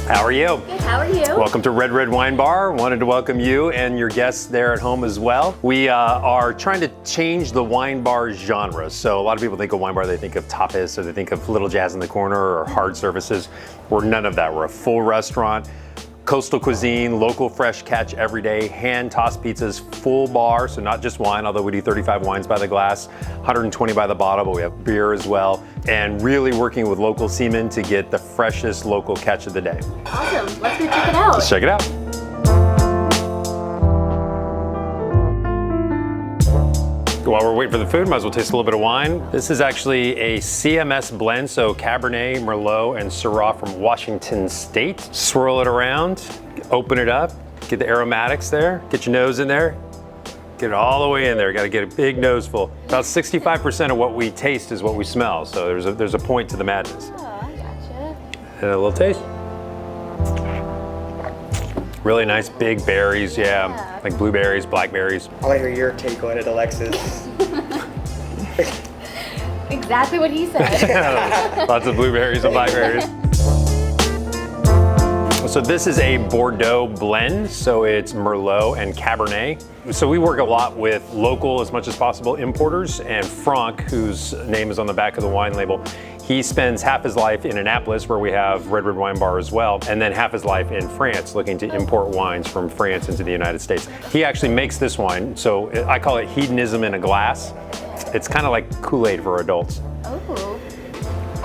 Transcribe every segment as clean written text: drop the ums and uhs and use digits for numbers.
How are you? Good, how are you? Welcome to Red Wine Bar. Wanted to welcome you and your guests there at home as well. We are trying to change the wine bar genre. So a lot of people think of wine bar, they think of tapas, or they think of little jazz in the corner or hard services. We're none of that. We're a full restaurant. Coastal cuisine, local fresh catch every day, hand-tossed pizzas, full bar, so not just wine, although we do 35 wines by the glass, 120 by the bottle, but we have beer as well, and really working with local seamen to get the freshest local catch of the day. Awesome, let's go check it out. Let's check it out. While we're waiting for the food, might as well taste a little bit of wine. This is actually a CMS blend, so Cabernet, Merlot, and Syrah from Washington State. Swirl it around, open it up, get the aromatics there, get your nose in there, get it all the way in there. Got to get a big nose full. About 65% of what we taste is what we smell, so there's a point to the madness. Oh, I gotcha. And a little taste. Really nice big berries, yeah, like blueberries, blackberries. I want to hear your take on it, Alexis. Exactly what he said. Lots of blueberries and blackberries. So this is a Bordeaux blend, so it's Merlot and Cabernet. So we work a lot with local, as much as possible, importers, and Franck, whose name is on the back of the wine label, he spends half his life in Annapolis, where we have Red Wine Bar as well, and then half his life in France, looking to import wines from France into the United States. He actually makes this wine, so I call it hedonism in a glass. It's kind of like Kool-Aid for adults. Oh,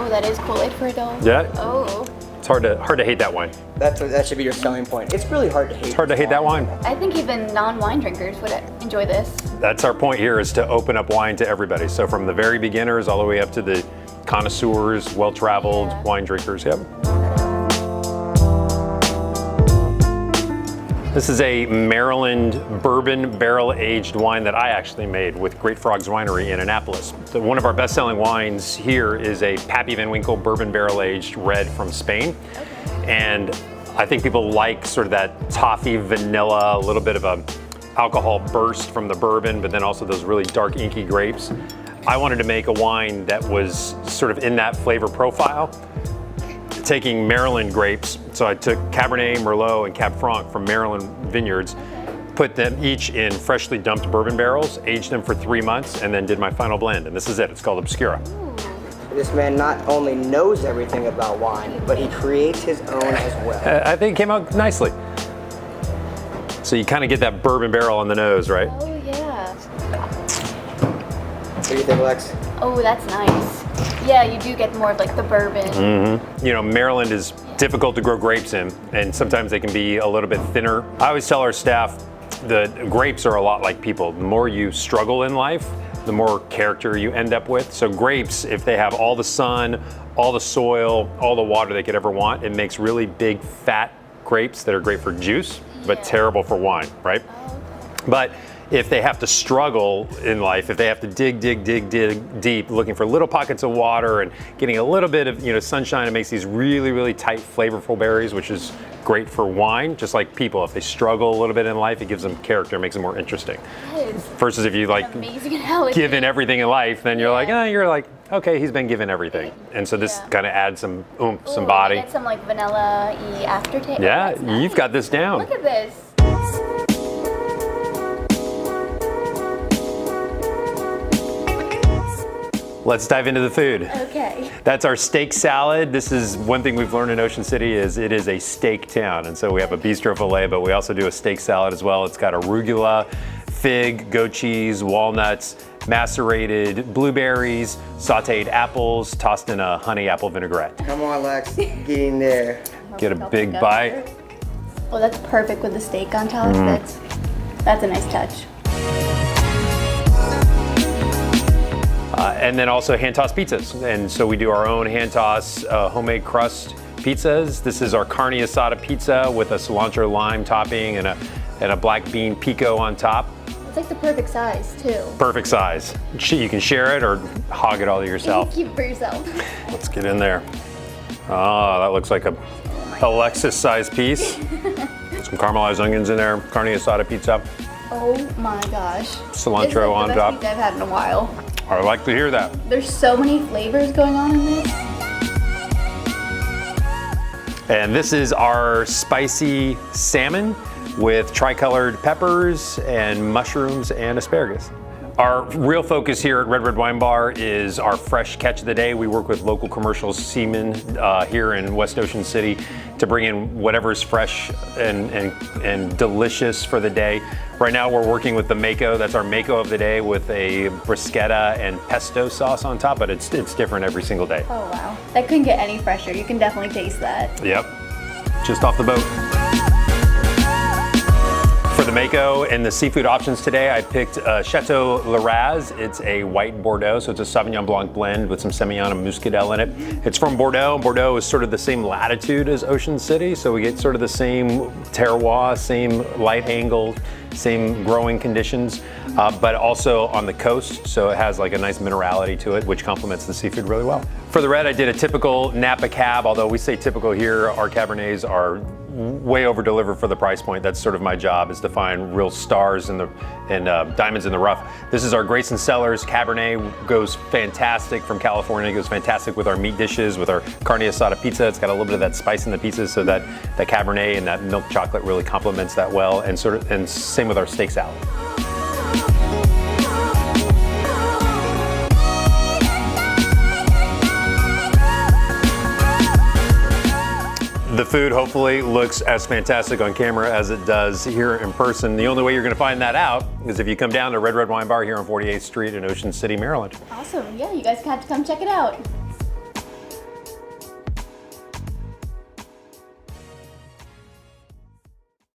that is Kool-Aid for adults? Yeah. Oh. It's hard to hate that wine. That should be your selling point. It's really hard to hate. It's hard to hate that wine. I think even non-wine drinkers would enjoy this. That's our point here, is to open up wine to everybody. So from the very beginners all the way up to the connoisseurs, well-traveled wine drinkers. Yep. This is a Maryland bourbon barrel-aged wine that I actually made with Great Frogs Winery in Annapolis. So one of our best-selling wines here is a Pappy Van Winkle bourbon barrel-aged red from Spain. Okay. And I think people like sort of that toffee, vanilla, a little bit of a alcohol burst from the bourbon, but then also those really dark, inky grapes. I wanted to make a wine that was sort of in that flavor profile, taking Maryland grapes. So I took Cabernet, Merlot, and Cab Franc from Maryland vineyards, put them each in freshly dumped bourbon barrels, aged them for 3 months, and then did my final blend. And this is it. It's called Obscura. This man not only knows everything about wine, but he creates his own as well. I think it came out nicely. So you kind of get that bourbon barrel on the nose, right? Oh, yeah. What do you think, Lex? Oh, that's nice. Yeah, you do get more of like the bourbon. Mm-hmm. You know, Maryland is difficult to grow grapes in, and sometimes they can be a little bit thinner. I always tell our staff that grapes are a lot like people. The more you struggle in life, the more character you end up with. So grapes, if they have all the sun, all the soil, all the water they could ever want, it makes really big, fat grapes that are great for juice, but terrible for wine, right? Oh, okay. But if they have to struggle in life, if they have to dig deep, looking for little pockets of water and getting a little bit of sunshine, it makes these really, really tight, flavorful berries, which is great for wine. Just like people, if they struggle a little bit in life, it gives them character, makes them more interesting. Versus if you given everything in life, then you're like, okay, he's been given everything. And so this kind of adds some oomph, some body. Get some like vanilla-y aftertaste. Yeah, nice. You've got this down. Look at this. Let's dive into the food. Okay. That's our steak salad. This is one thing we've learned in Ocean City is it is a steak town. And so we have a bistro filet, but we also do a steak salad as well. It's got arugula, fig, goat cheese, walnuts, macerated blueberries, sauteed apples, tossed in a honey apple vinaigrette. Come on, Lex, get in there. Get a big bite. Oh, that's perfect with the steak on top. That's a nice touch. And then also hand-tossed pizzas. And so we do our own hand-toss homemade crust pizzas. This is our carne asada pizza with a cilantro lime topping and a black bean pico on top. It's like the perfect size too. Perfect size. You can share it or hog it all to yourself. Keep it for yourself. Let's get in there. Oh, that looks like a Alexis-sized piece. Some caramelized onions in there, carne asada pizza. Oh my gosh. Cilantro on top. This is the best pizza I've had in a while. I like to hear that. There's so many flavors going on in this. And this is our spicy salmon with tricolored peppers and mushrooms and asparagus. Our real focus here at Red Wine Bar is our fresh catch of the day. We work with local commercial seamen here in West Ocean City to bring in whatever's fresh and delicious for the day. Right now we're working with the Mako. That's our Mako of the day with a bruschetta and pesto sauce on top, but it's different every single day. Oh wow, that couldn't get any fresher. You can definitely taste that. Yep, just off the boat. For the Mako and the seafood options today, I picked Chateau La Raza. It's a white Bordeaux, so it's a Sauvignon Blanc blend with some Semillon and Muscadel in it. It's from Bordeaux. Bordeaux is sort of the same latitude as Ocean City, so we get sort of the same terroir, same light angle, same growing conditions, but also on the coast, so it has like a nice minerality to it, which complements the seafood really well. For the red, I did a typical Napa Cab, although we say typical here, our Cabernets are way over delivered for the price point. That's sort of my job, is to find real stars and diamonds in the rough. This is our Grayson Cellars Cabernet. Goes fantastic from California. It goes fantastic with our meat dishes, with our carne asada pizza. It's got a little bit of that spice in the pizza, so that Cabernet and that milk chocolate really complements that well. And same with our steak salad. The food hopefully looks as fantastic on camera as it does here in person. The only way you're going to find that out is if you come down to Red Wine Bar here on 48th Street in Ocean City, Maryland. Awesome. Yeah, you guys have to come check it out.